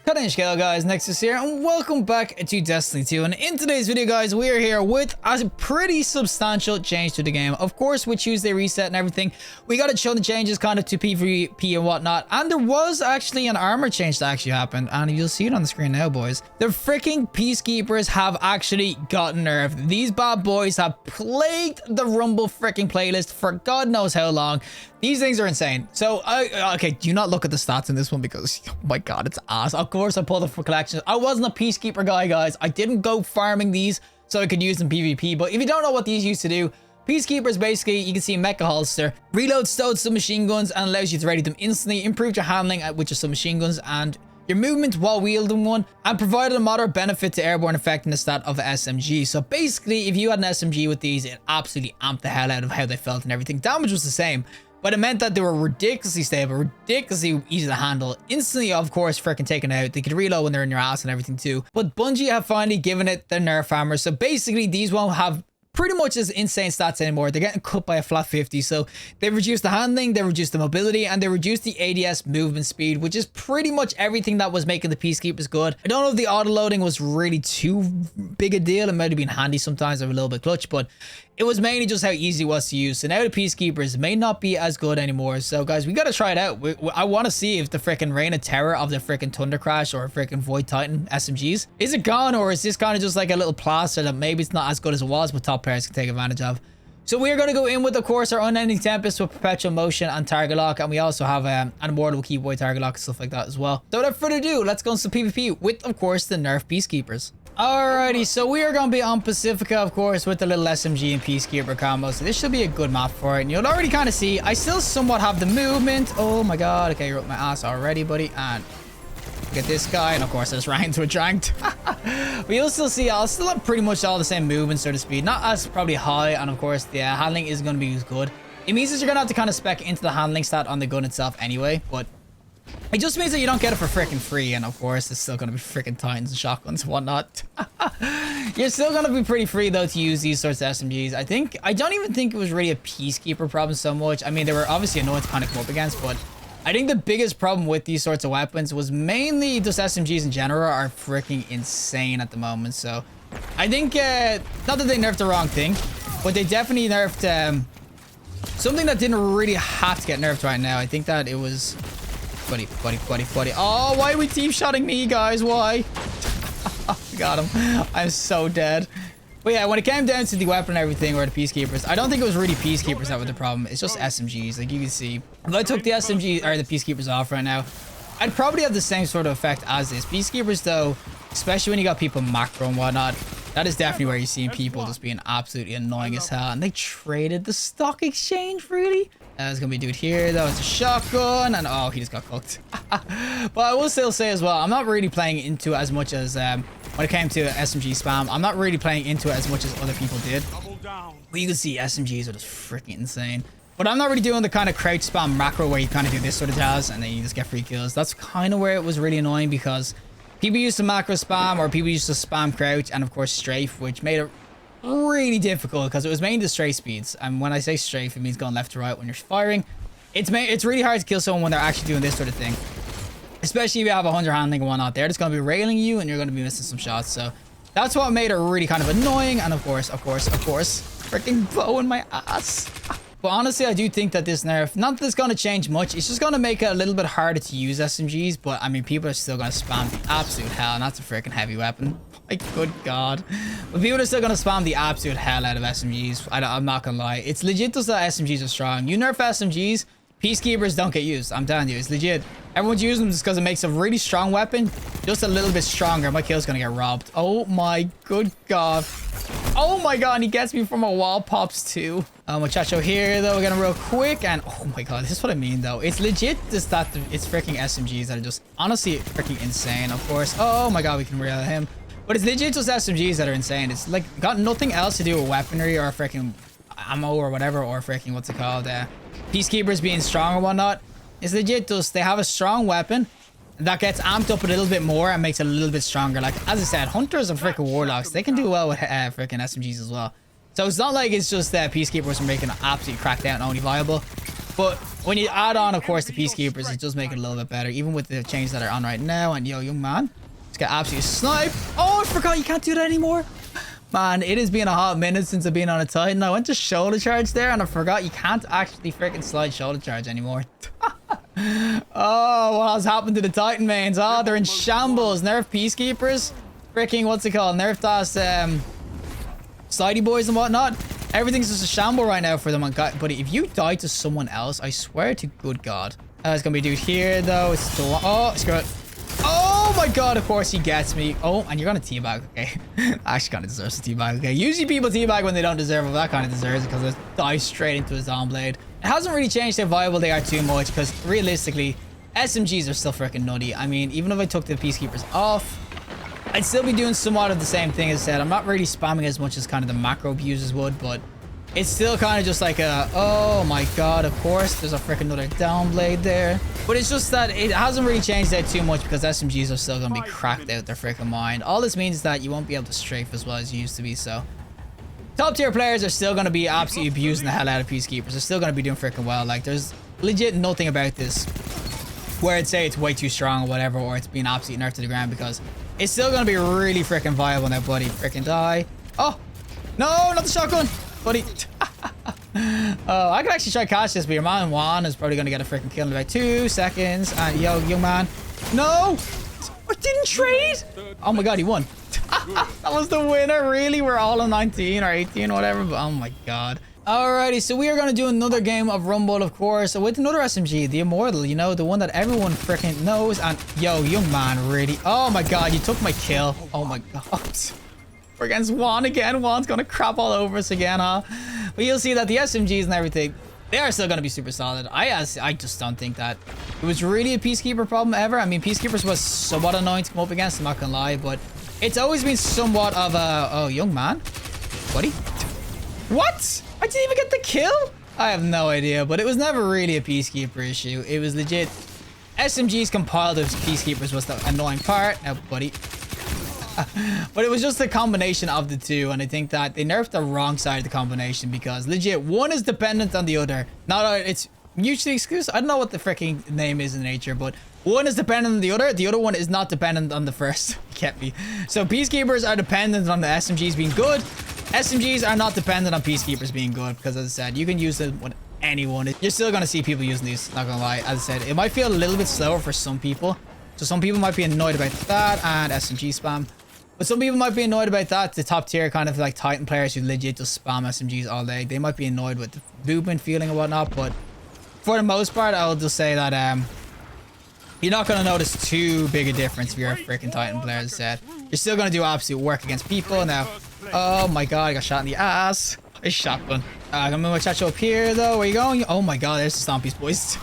Cutting scale guys, Nexas here, and welcome back to Destiny 2. And in today's video guys, we are here with a pretty substantial change to the game. Of course, with Tuesday reset and everything, we got to show the changes kind of to PvP and whatnot. And there was actually an armor change that actually happened, and you'll see it on the screen now, boys. The freaking Peacekeepers have actually gotten nerfed. These bad boys have plagued the Rumble freaking playlist for God knows how long. These things are insane. So, okay, do not look at the stats in this one because, oh my God, it's ass. Of course, I pulled it for collections. I wasn't a Peacekeeper guy, guys. I didn't go farming these so I could use them PvP. But if you don't know what these used to do, Peacekeepers basically, you can see Mecha Holster, reload stowed submachine guns and allows you to ready them instantly, improve your handling with your submachine guns and your movement while wielding one, and provided a moderate benefit to airborne effectiveness stat of SMG. So basically, if you had an SMG with these, it absolutely amped the hell out of how they felt and everything. Damage was the same, but it meant that they were ridiculously stable, ridiculously easy to handle, instantly, of course, freaking taken out. They could reload when they're in your ass and everything too. But Bungie have finally given it their nerf hammer. So basically, these won't have pretty much as insane stats anymore. They're getting cut by a flat 50. So they've reduced the handling, they reduced the mobility, and they reduced the ADS movement speed, which is pretty much everything that was making the Peacekeepers good. I don't know if the auto loading was really too big a deal. It might have been handy sometimes or a little bit clutch, but it was mainly just how easy it was to use. So now the Peacekeepers may not be as good anymore. So guys, we got to try it out. I want to see if the freaking Reign of Terror of the freaking Thunder Crash or freaking Void Titan SMGs, is it gone, or is this kind of just like a little plaster that maybe it's not as good as it was, but top players can take advantage of? So we're going to go in with, of course, our Unending Tempest with Perpetual Motion and Target Lock. And we also have an Immortal Keyboard Target Lock and stuff like that as well. So without further ado, let's go into PvP with, of course, the Nerf Peacekeepers. Alrighty, so we are going to be on Pacifica, of course, with the little SMG and Peacekeeper combo. So this should be a good map for it. And you'll already kind of see, I still somewhat have the movement. Oh my God. Okay, you're up my ass already, buddy. And look at this guy. And of course, I just ran into a dranked. But you'll still see, I'll still have pretty much all the same movement, so to speak. Not as probably high. And of course, the handling is going to be as good. It means that you're going to have to kind of spec into the handling stat on the gun itself anyway. But it just means that you don't get it for freaking free. And of course, it's still going to be freaking Titans and shotguns and whatnot. You're still going to be pretty free, though, to use these sorts of SMGs. I don't even think it was really a Peacekeeper problem so much. I mean, they were obviously annoying to kind of come up against, but I think the biggest problem with these sorts of weapons was mainly just SMGs in general are freaking insane at the moment. So I think, not that they nerfed the wrong thing, but they definitely nerfed something that didn't really have to get nerfed right now. I think that it was... Buddy. Oh, why are we team shotting me, guys? Why? Got him. I'm so dead. But yeah, when it came down to the weapon and everything, or the Peacekeepers, I don't think it was really Peacekeepers that were the problem. It's just SMGs. Like you can see, if I took the SMG or the Peacekeepers off right now, I'd probably have the same sort of effect as this. Peacekeepers, though, especially when you got people macro and whatnot, that is definitely where you're seeing people just being absolutely annoying as hell. And they traded the stock exchange, really? There's gonna be a dude here, though. It's a shotgun, and oh, he just got cooked. But I will still say as well, I'm not really playing into it as much as when it came to SMG spam. I'm not really playing into it as much as other people did. But you can see SMGs are just freaking insane. But I'm not really doing the kind of crouch spam macro where you kind of do this sort of jazz and then you just get free kills. That's kind of where it was really annoying because people used to macro spam or people used to spam crouch and of course strafe, which made it really difficult because it was mainly the strafe speeds. And when I say strafe, it means going left to right when you're firing. It's really hard to kill someone when they're actually doing this sort of thing. Especially if you have 100 handling and whatnot. They're just going to be railing you and you're going to be missing some shots. So that's what made it really kind of annoying. And of course, freaking bow in my ass. But honestly, I do think that this nerf, not that it's going to change much. It's just going to make it a little bit harder to use SMGs. But I mean, people are still going to spam the absolute hell. And that's a freaking heavy weapon. My good God. But people are still going to spam the absolute hell out of SMGs. I'm not going to lie. It's legit just that SMGs are strong. You nerf SMGs, Peacekeepers don't get used. I'm telling you, it's legit. Everyone's using them just because it makes a really strong weapon just a little bit stronger. My kill's going to get robbed. Oh my good God. Oh my God, and he gets me from a wall pops too. Muchacho here though, we're gonna real quick, and oh my God, this is what I mean though. It's legit just that it's freaking SMGs that are just honestly freaking insane. Of course, oh my God, we can rail him, but it's legit just SMGs that are insane. It's like got nothing else to do with weaponry or freaking ammo or whatever, or freaking what's it called, Peacekeepers being strong or whatnot. It's legit just they have a strong weapon that gets amped up a little bit more and makes it a little bit stronger. Like, as I said, Hunters and freaking Warlocks, they can do well with freaking SMGs as well. So it's not like it's just Peacekeepers are making an absolute crackdown only viable. But when you add on, of course, the Peacekeepers, it does make it a little bit better, even with the changes that are on right now. And yo, young man, just get absolutely sniped. Oh, I forgot you can't do that anymore. Man, it has been a hot minute since I've been on a Titan. I went to shoulder charge there and I forgot you can't actually freaking slide shoulder charge anymore. Oh, what has happened to the Titan mains? Oh, they're in shambles. Nerf Peacekeepers. Freaking, what's it called? Nerf das, slidey boys and whatnot. Everything's just a shamble right now for them. But if you die to someone else, I swear to good God. It's gonna be a dude here though. It's still, oh, screw it. Oh my God, of course he gets me. Oh, and you're gonna teabag, okay. Actually kind of deserves a teabag, okay. Usually people teabag when they don't deserve it, but that kind of deserves it because it dives straight into his arm blade. It hasn't really changed how viable they are too much because realistically, SMGs are still freaking nutty. I mean, even if I took the Peacekeepers off, I'd still be doing somewhat of the same thing as I said. I'm not really spamming as much as kind of the macro abusers would, but it's still kind of just like a, oh my God, of course, there's a freaking another down blade there. But it's just that it hasn't really changed that too much because SMGs are still going to be cracked out their freaking mind. All this means is that you won't be able to strafe as well as you used to be, so. Top tier players are still going to be absolutely abusing the hell out of Peacekeepers. They're still going to be doing freaking well. Like, there's legit nothing about this where I'd say it's way too strong or whatever, or it's being absolutely nerfed to the ground because it's still going to be really freaking viable now, buddy. Freaking die. Oh, no, not the shotgun. Buddy. Oh, I could actually try catch this, but your man Juan is probably going to get a freaking kill in about 2 seconds. And yo, young man. No! I didn't trade! Oh my God, he won. That was the winner, really? We're all on 19 or 18 or whatever, but oh my God. Alrighty, so we are going to do another game of Rumble, of course, with another SMG, the Immortal, you know, the one that everyone freaking knows. And yo, young man, really? Oh my God, you took my kill. Oh my God. We're against Juan again. Juan's gonna crap all over us again, huh? But you'll see that the SMGs and everything, they are still gonna be super solid. I just don't think that it was really a Peacekeeper problem ever. I mean, Peacekeepers was somewhat annoying to come up against, I'm not gonna lie, but it's always been somewhat of a, oh, young man. Buddy? What? I didn't even get the kill? I have no idea, but it was never really a Peacekeeper issue. It was legit. SMGs compiled as Peacekeepers was the annoying part. Now, buddy. But it was just a combination of the two, and I think that they nerfed the wrong side of the combination because legit one is dependent on the other. Not it's mutually exclusive. I don't know what the freaking name is in nature, but one is dependent on the other one is not dependent on the first. You get me? So Peacekeepers are dependent on the SMGs being good. SMGs are not dependent on Peacekeepers being good because, as I said, you can use them with anyone. You're still gonna see people using these, not gonna lie. As I said, it might feel a little bit slower for some people, so some people might be annoyed about that and SMG spam. But some people might be annoyed about that. The top tier kind of like Titan players who legit just spam SMGs all day. They might be annoyed with the movement feeling and whatnot. But for the most part, I'll just say that you're not going to notice too big a difference if you're a freaking Titan player, as I said. You're still going to do absolute work against people. Now, oh my God, I got shot in the ass. A shotgun. I'm going to move my chacho up here, though. Where are you going? Oh my God, there's the Stompies, boys.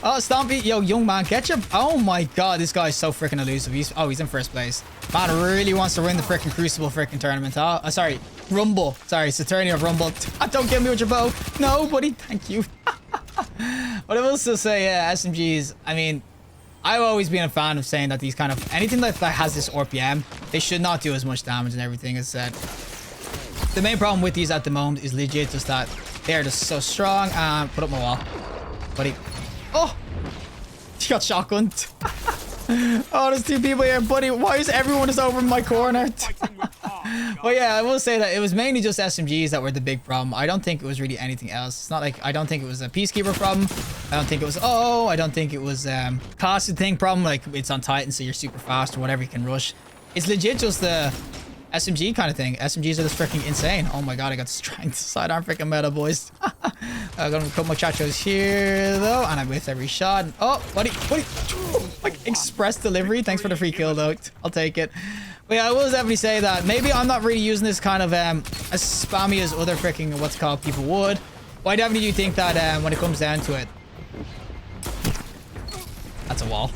Oh, Stompy. Yo, young man, catch up. Oh my God, this guy is so freaking elusive. He's in first place. Man really wants to win the freaking Crucible freaking tournament, huh? Sorry, Rumble. Sorry, it's the tourney of Rumble. Don't kill me with your bow. No, buddy. Thank you. But I will still say, yeah, SMGs, I mean, I've always been a fan of saying that these kind of, anything that has this RPM, they should not do as much damage and everything, as said. The main problem with these at the moment is legit just that they're just so strong. And put up my wall. Buddy. Oh! He got shotgunned. Oh, there's 2 people here, buddy. Why is everyone just over in my corner? Well, yeah, I will say that it was mainly just SMGs that were the big problem. I don't think it was really anything else. It's not like, I don't think it was a Peacekeeper problem. I don't think it was, I don't think it was costed thing problem. Like, it's on Titan, so you're super fast or whatever, you can rush. It's legit just the SMG kind of thing. SMGs are just freaking insane. Oh my God, I got strength. Sidearm freaking meta, boys. I'm gonna put my chachos here, though, and I whiffed every shot. Oh, buddy. Like, express delivery. Thanks for the free kill, though. I'll take it. But yeah, I will definitely say that maybe I'm not really using this kind of as spammy as other freaking what's called people would. But I definitely do think that when it comes down to it, that's a wall.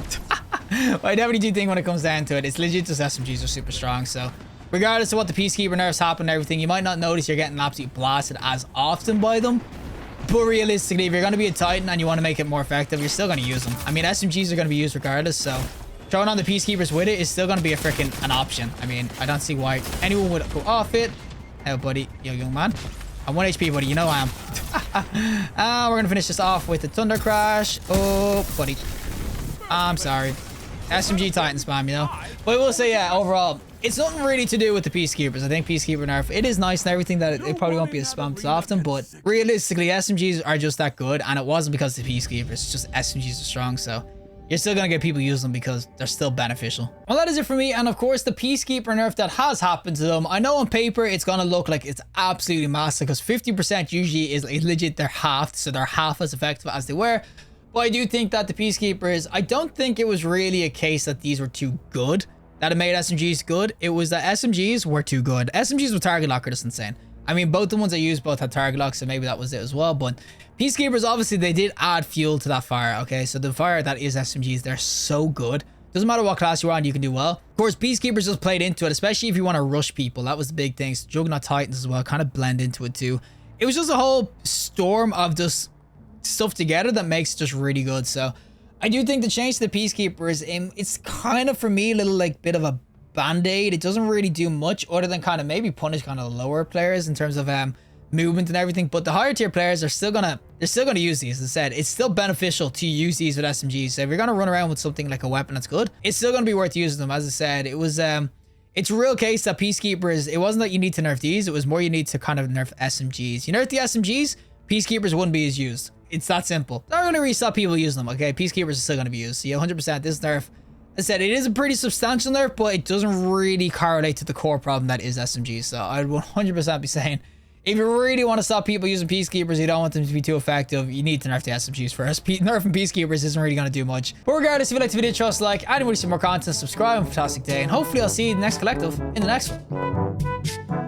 But I definitely do think when it comes down to it, it's legit just SMGs are super strong. So regardless of what the Peacekeeper nerfs happen and everything, you might not notice you're getting absolutely blasted as often by them. But realistically, if you're going to be a Titan and you want to make it more effective, you're still going to use them. I mean, SMGs are going to be used regardless, so throwing on the Peacekeepers with it is still going to be an option. I mean, I don't see why anyone would go off it. Oh, buddy. Yo, young man. I'm 1 HP, buddy. You know I am. We're going to finish this off with the Thunder Crash. Oh, buddy. I'm sorry. SMG Titan spam, you know? But I will say, yeah, overall, it's nothing really to do with the Peacekeepers. I think Peacekeeper Nerf, it is nice and everything that it probably won't be as spammed as often, but realistically, SMGs are just that good, and it wasn't because of the Peacekeepers. It's just SMGs are strong, so you're still going to get people use them because they're still beneficial. Well, that is it for me, and of course, the Peacekeeper Nerf that has happened to them. I know on paper, it's going to look like it's absolutely massive because 50% usually is legit, they're halved, so they're half as effective as they were. But I do think that the Peacekeepers, I don't think it was really a case that these were too good, that it made SMGs good. It was that SMGs were too good. SMGs with target lock are just insane. I mean, both the ones I used both had target lock, so maybe that was it as well. But Peacekeepers, obviously, they did add fuel to that fire, okay? So the fire that is SMGs, they're so good. Doesn't matter what class you're on, you can do well. Of course, Peacekeepers just played into it, especially if you want to rush people. That was the big thing. So Juggernaut Titans as well kind of blend into it too. It was just a whole storm of just stuff together that makes it just really good. So I do think the change to the Peacekeepers, it's kind of for me a little like bit of a band-aid. It doesn't really do much other than kind of maybe punish kind of the lower players in terms of movement and everything, but the higher tier players are still gonna use these. As I said, it's still beneficial to use these with SMGs. So if you're gonna run around with something like a weapon that's good, it's still gonna be worth using them. As I said, it was it's a real case that Peacekeepers, it wasn't that you need to nerf these, it was more you need to kind of nerf SMGs. You nerf the SMGs, Peacekeepers wouldn't be as used. It's that simple. They're going to restop people using them, okay? Peacekeepers are still going to be used. So yeah, 100% this nerf. As I said, it is a pretty substantial nerf, but it doesn't really correlate to the core problem that is SMGs. So I'd 100% be saying, if you really want to stop people using Peacekeepers, you don't want them to be too effective, you need to nerf the SMGs first. Nerfing Peacekeepers isn't really going to do much. But regardless, if you liked the video, trust like, and if you want to see more content, subscribe. Have a fantastic day, and hopefully I'll see you in the next collective in the next one.